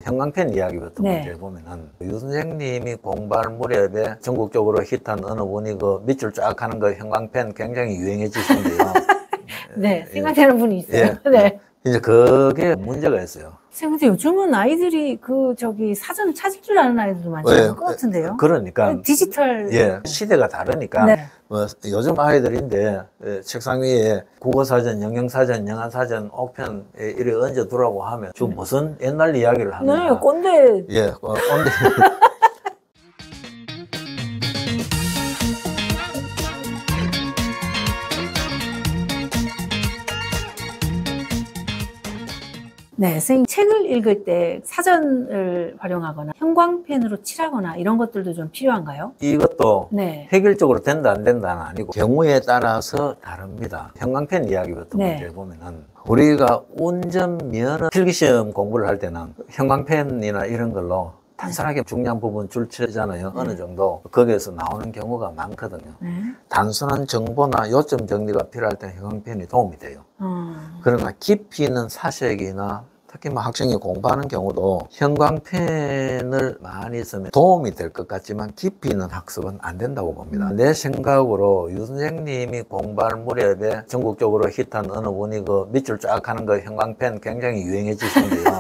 형광펜 이야기부터 네. 먼저 해보면은 유 선생님이 공부할 무렵에 전국적으로 히트한 어느 분이 그 밑줄 쫙 하는 거 형광펜 굉장히 유행해지신데요. 네, 생각나는 분이 있어요. 예. 네. 이제 그게 문제가 있어요. 선생님, 근데 요즘은 아이들이 사전 찾을 줄 아는 아이들도 많지 않을 것 같은데요? 그러니까. 디지털. 예, 시대가 다르니까. 네. 뭐 요즘 아이들인데 책상 위에 국어사전, 영영사전, 영어사전, 옥편 이렇게 얹어두라고 하면 저 무슨 옛날 이야기를 하느냐. 네, 꼰대. 예, 꼰대. 네, 선생님 책을 읽을 때 사전을 활용하거나 형광펜으로 칠하거나 이런 것들도 좀 필요한가요? 이것도 네. 획일적으로 된다 안 된다는 아니고 경우에 따라서 다릅니다. 형광펜 이야기부터 네. 먼저 해보면은 우리가 운전면허 필기시험 공부를 할 때는 형광펜이나 이런 걸로 단순하게 중요한 부분 줄치잖아요. 어느 정도 거기에서 나오는 경우가 많거든요. 단순한 정보나 요점 정리가 필요할 때 형광펜이 도움이 돼요. 그러나 깊이 있는 사색이나 특히 뭐 학생이 공부하는 경우도 형광펜을 많이 쓰면 도움이 될 것 같지만 깊이 있는 학습은 안 된다고 봅니다. 내 생각으로 유 선생님이 공부할 무렵에 전국적으로 히트한 어느 분이 그 밑줄 쫙 하는 거 형광펜 굉장히 유행해지신데요.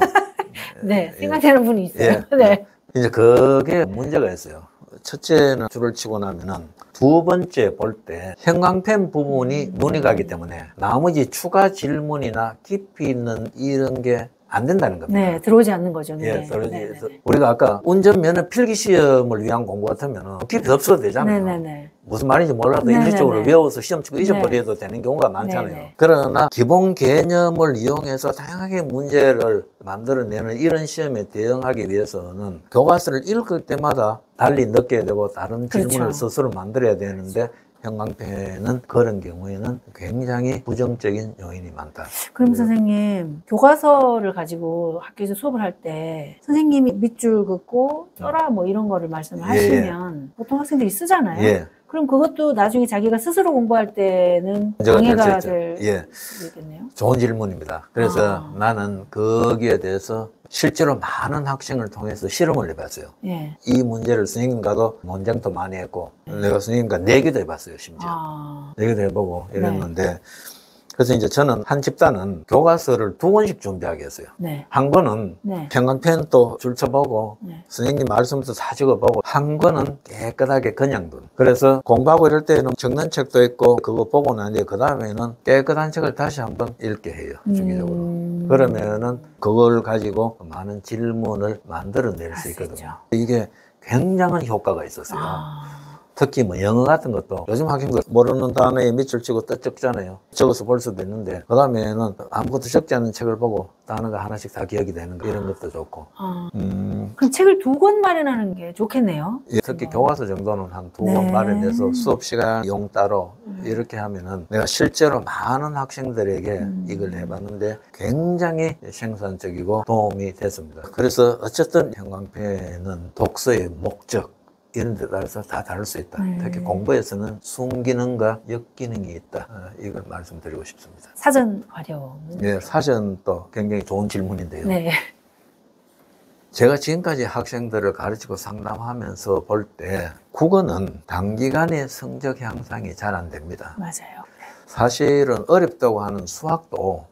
네, 생각나는 분이 있어요. 예. 네. 이제 그게 문제가 있어요. 첫째는 줄을 치고 나면은 두 번째 볼 때 형광펜 부분이 눈이 가기 때문에 나머지 추가 질문이나 깊이 있는 이런 게 안 된다는 겁니다. 네, 들어오지 않는 거죠. 예, 네. 들어오지. 네, 네, 네. 우리가 아까 운전면허 필기시험을 위한 공부 같으면 깊이 없어도 되잖아요. 네, 네, 네. 무슨 말인지 몰라도 네, 일시적으로 네, 네. 외워서 시험 치고 잊어버려도 되는 경우가 많잖아요. 네, 네. 그러나 기본 개념을 이용해서 다양하게 문제를 만들어내는 이런 시험에 대응하기 위해서는 교과서를 읽을 때마다 달리 느껴야 되고 다른 질문을 그렇죠. 스스로 만들어야 되는데 형광펜은 그런 경우에는 굉장히 부정적인 요인이 많다. 그럼 선생님, 교과서를 가지고 학교에서 수업을 할 때 선생님이 밑줄 긋고 써라 뭐 이런 거를 말씀을 하시면 보통 학생들이 쓰잖아요. 예. 그럼 그것도 나중에 자기가 스스로 공부할 때는 문제가 방해가 될 수 있죠. 예. 되겠네요. 좋은 질문입니다. 그래서 나는 거기에 대해서 실제로 많은 학생을 통해서 실험을 해봤어요. 예. 이 문제를 선생님과도 논쟁도 많이 했고 내가 선생님과 내기도 해봤어요. 심지어 내기도 해보고 이랬는데 그래서 이제 저는 한 집단은 교과서를 2권씩 준비하게 했어요. 네. 한 권은 네. 형광펜 또 줄쳐보고 네. 선생님 말씀도 다 적어보고 한 권은 깨끗하게 그냥 둔. 그래서 공부하고 이럴 때는 적는 책도 있고 그거 보고 난 뒤에 그 다음에는 깨끗한 책을 다시 한번 읽게 해요. 주기적으로. 그러면은 그걸 가지고 많은 질문을 만들어낼 수 있거든요. 이게 굉장한 효과가 있었어요. 특히 뭐 영어 같은 것도 요즘 학생들 모르는 단어에 밑줄 치고 뜻 적잖아요. 적어서 볼 수도 있는데 그 다음에는 아무것도 적지 않은 책을 보고 단어가 하나씩 다 기억이 되는 거 이런 것도 좋고. 그럼 책을 2권 마련하는 게 좋겠네요. 예, 특히 교과서 정도는 한 2권 마련해서 수업 시간 용 따로 이렇게 하면은 내가 실제로 많은 학생들에게 이걸 해봤는데 굉장히 생산적이고 도움이 됐습니다. 그래서 어쨌든 형광펜은 독서의 목적 이런 데 따라서 다 다를 수 있다. 특히 공부에서는 순기능과 역기능이 있다. 이걸 말씀드리고 싶습니다. 사전 활용. 네, 사전도 굉장히 좋은 질문인데요. 네. 제가 지금까지 학생들을 가르치고 상담하면서 볼 때 국어는 단기간에 성적 향상이 잘 안 됩니다. 맞아요. 사실은 어렵다고 하는 수학도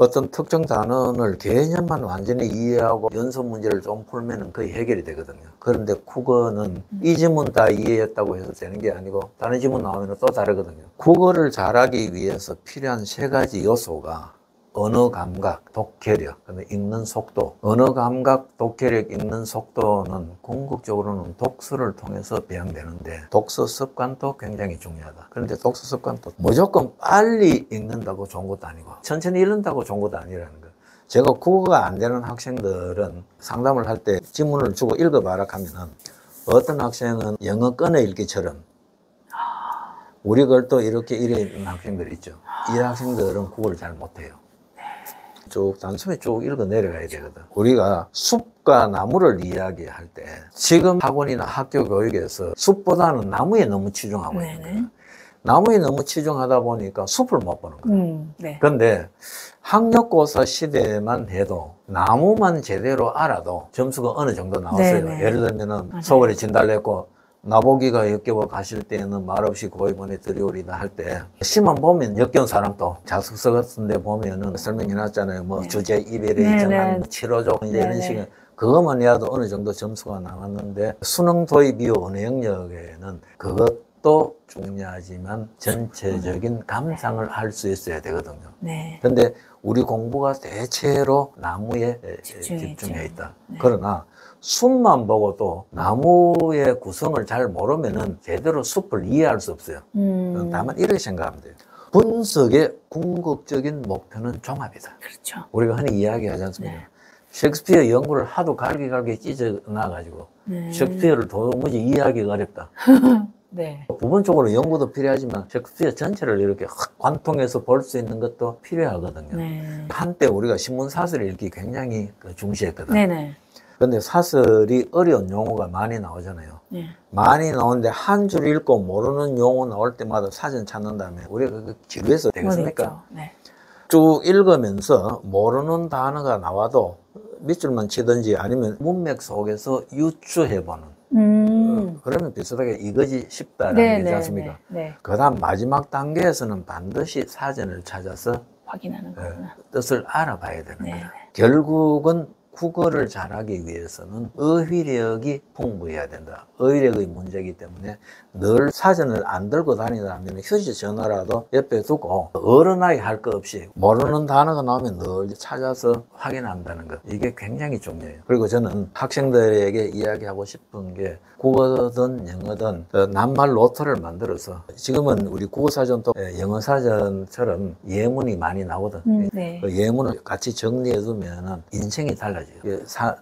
어떤 특정 단원을 개념만 완전히 이해하고 연속 문제를 좀 풀면 거의 해결이 되거든요. 그런데 국어는 이 지문 다 이해했다고 해서 되는 게 아니고 다른 지문 나오면 또 다르거든요. 국어를 잘하기 위해서 필요한 3가지 요소가 언어 감각, 독해력, 읽는 속도. 언어 감각, 독해력, 읽는 속도는 궁극적으로는 독서를 통해서 배양되는데 독서 습관도 굉장히 중요하다. 그런데 독서 습관도 무조건 빨리 읽는다고 좋은 것도 아니고 천천히 읽는다고 좋은 것도 아니라는 거. 제가 국어가 안 되는 학생들은 상담을 할 때 지문을 주고 읽어봐라 하면은 어떤 학생은 영어 꺼내 읽기처럼 우리 걸도 이렇게 읽는 학생들이 있죠. 이 학생들은 국어를 잘 못해요. 쭉 단숨에 쭉 읽어 내려가야 되거든. 우리가 숲과 나무를 이야기할 때 지금 학원이나 학교 교육에서 숲보다는 나무에 너무 치중하고 있는 거예요. 나무에 너무 치중하다 보니까 숲을 못 보는 거예요. 그런데 학력고사 시대만 해도 나무만 제대로 알아도 점수가 어느 정도 나왔어요. 네네. 예를 들면은 맞아요. 서울에 진달래꽃 나보기가 역겨워 가실 때는 말없이 고이번에 들이오리다 할 때 시만 보면 역겨운 사람도 자습서 같은 데 보면은 설명해 놨잖아요. 뭐 네. 주제 이별의 네네. 정한 7호조 이제 이런 네네. 식의 그것만 해도 어느 정도 점수가 나왔는데 수능 도입 이후 언어 영역에는 그것도 중요하지만 전체적인 감상을 할 수 있어야 되거든요. 네. 근데 우리 공부가 대체로 나무에 집중해 집중해 있죠. 있다. 네. 그러나 숲만 보고도 나무의 구성을 잘 모르면은 제대로 숲을 이해할 수 없어요. 다만 이렇게 생각하면 돼요. 분석의 궁극적인 목표는 종합이다. 그렇죠. 우리가 흔히 이야기하지 않습니까? 네. 셰익스피어 연구를 하도 갈기갈기 찢어놔가지고 네. 셰익스피어를 도무지 이해하기가 어렵다. 네. 부분적으로 연구도 필요하지만 셰익스피어 전체를 이렇게 확 관통해서 볼 수 있는 것도 필요하거든요. 네. 한때 우리가 신문 사설을 읽기 굉장히 중시했거든. 네네. 근데 사설이 어려운 용어가 많이 나오잖아요. 네. 많이 나오는데 한 줄 읽고 모르는 용어 나올 때마다 사전 찾는 다음에 우리가 그 지루해서 되겠습니까? 어렵죠. 네. 쭉 읽으면서 모르는 단어가 나와도 밑줄만 치든지 아니면 문맥 속에서 유추해보는. 그러면 비슷하게 이거지 싶다라는 게 있지 않습니까? 네. 그 다음 마지막 단계에서는 반드시 사전을 찾아서 확인하는 거구나. 뜻을 알아봐야 되는 네. 거예요. 결국은 국어를 잘하기 위해서는 어휘력이 풍부해야 된다. 어휘력의 문제이기 때문에 늘 사전을 안 들고 다니다면 휴지전화라도 옆에 두고 어른아이 할 거 없이 모르는 단어가 나오면 늘 찾아서 확인한다는 것. 이게 굉장히 중요해요. 그리고 저는 학생들에게 이야기하고 싶은 게 국어든 영어든 낱말 노트를 만들어서 지금은 우리 국어사전도 영어사전처럼 예문이 많이 나오거든. 네. 그 예문을 같이 정리해두면 인생이 달라져요.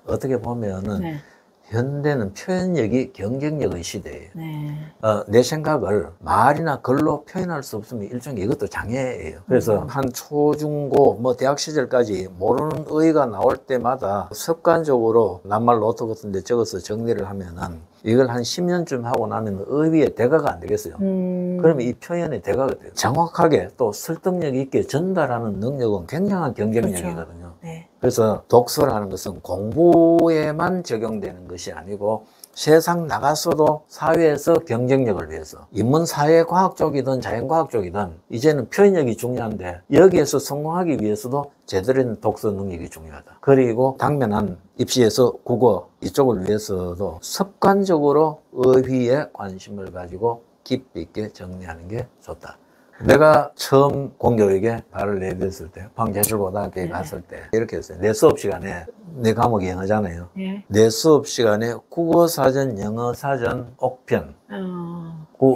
어떻게 보면은 네. 현대는 표현력이 경쟁력의 시대예요. 네. 내 생각을 말이나 글로 표현할 수 없으면 일종의 이것도 장애예요. 그래서 한 초중고 뭐 대학 시절까지 모르는 어휘가 나올 때마다 습관적으로 낱말 노트 같은 데 적어서 정리를 하면은 이걸 한 10년쯤 하고 나면 어휘의 대가가 안 되겠어요. 그러면 이 표현의 대가가 돼요. 정확하게 또 설득력 있게 전달하는 능력은 굉장한 경쟁력이거든요. 그렇죠. 네. 그래서 독서라는 것은 공부에만 적용되는 것이 아니고 세상 나가서도 사회에서 경쟁력을 위해서 인문사회과학 쪽이든 자연과학 쪽이든 이제는 표현력이 중요한데 여기에서 성공하기 위해서도 제대로 된 독서 능력이 중요하다. 그리고 당면한 입시에서 국어 이쪽을 위해서도 습관적으로 어휘에 관심을 가지고 깊이 있게 정리하는 게 좋다. 내가 처음 공교육에 발을 내딛었을 때, 방제출고등학교에 갔을 때, 이렇게 했어요. 내 수업 시간에, 내 과목이 영어잖아요. 네. 내 수업 시간에 국어사전, 영어사전, 옥편,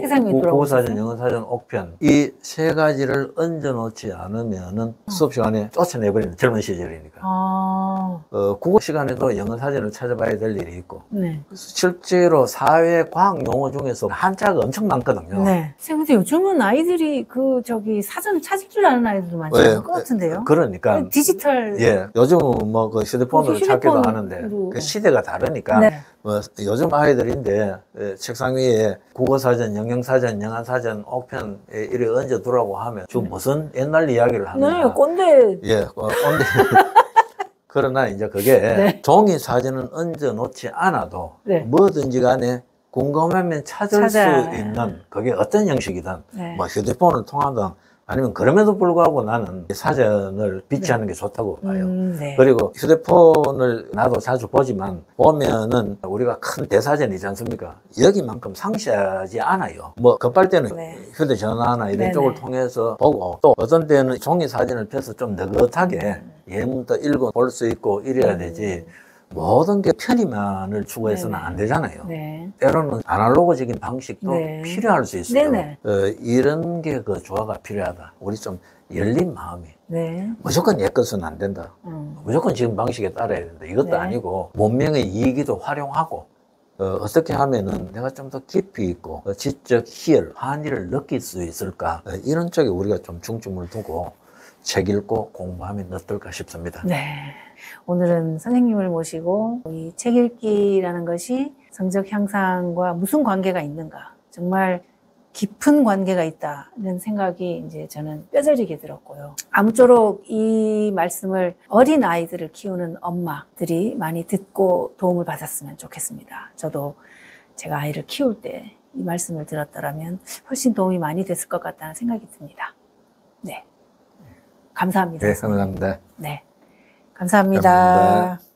세상에 국어사전, 영어사전, 옥편, 이 세 가지를 얹어놓지 않으면은 수업 시간에 쫓아내버리는 젊은 시절이니까. 국어 시간에도 영어사전을 찾아봐야 될 일이 있고, 네. 실제로 사회 과학 용어 중에서 한자가 엄청 많거든요. 네. 근데 요즘은 아이들이 사전을 찾을 줄 아는 아이들도 많지 않을 것 같은데요? 그러니까. 디지털. 예. 요즘은 뭐 그 휴대폰으로 찾기도 하는데, 그 시대가 다르니까. 네. 뭐 요즘 아이들인데, 책상 위에 국어사전, 영영사전, 영어사전, 옥편, 이렇게 얹어두라고 하면, 지금 무슨 옛날 이야기를 하느냐. 네, 꼰대. 예, 꼰대. 그러나 이제 그게 네. 종이 사전은 얹어 놓지 않아도 네. 뭐든지 간에 궁금하면 찾을 수 있는 그게 어떤 형식이든 네. 뭐 휴대폰을 통하든 아니면 그럼에도 불구하고 나는 사전을 비치하는 게 좋다고 봐요. 네. 그리고 휴대폰을 나도 자주 보지만 보면은 우리가 큰 대사전이지 않습니까? 여기만큼 상세하지 않아요. 뭐 급할 때는 네. 휴대전화나 이런 네네. 쪽을 통해서 보고 또 어떤 때는 종이 사진을 펴서 좀 느긋하게 예문도 읽어 볼 수 있고 이래야 되지. 모든 게 편의만을 추구해서는 네네. 안 되잖아요. 네. 때로는 아날로그적인 방식도 네. 필요할 수 있어요. 네네. 이런 게 그 조화가 필요하다. 우리 좀 열린 마음이. 네. 무조건 옛 것은 안 된다. 무조건 지금 방식에 따라야 된다. 이것도 네. 아니고 문명의 이익이도 활용하고 어떻게 하면은 내가 좀 더 깊이 있고 지적 희열, 한의를 느낄 수 있을까. 이런 쪽에 우리가 좀 중점을 두고 책 읽고 공부하면 어떨까 싶습니다. 네. 오늘은 선생님을 모시고 이 책 읽기라는 것이 성적 향상과 무슨 관계가 있는가. 정말 깊은 관계가 있다는 생각이 이제 저는 뼈저리게 들었고요. 아무쪼록 이 말씀을 어린 아이들을 키우는 엄마들이 많이 듣고 도움을 받았으면 좋겠습니다. 저도 제가 아이를 키울 때 이 말씀을 들었더라면 훨씬 도움이 많이 됐을 것 같다는 생각이 듭니다. 네. 감사합니다. 네, 감사합니다. 네. 감사합니다. 감사합니다.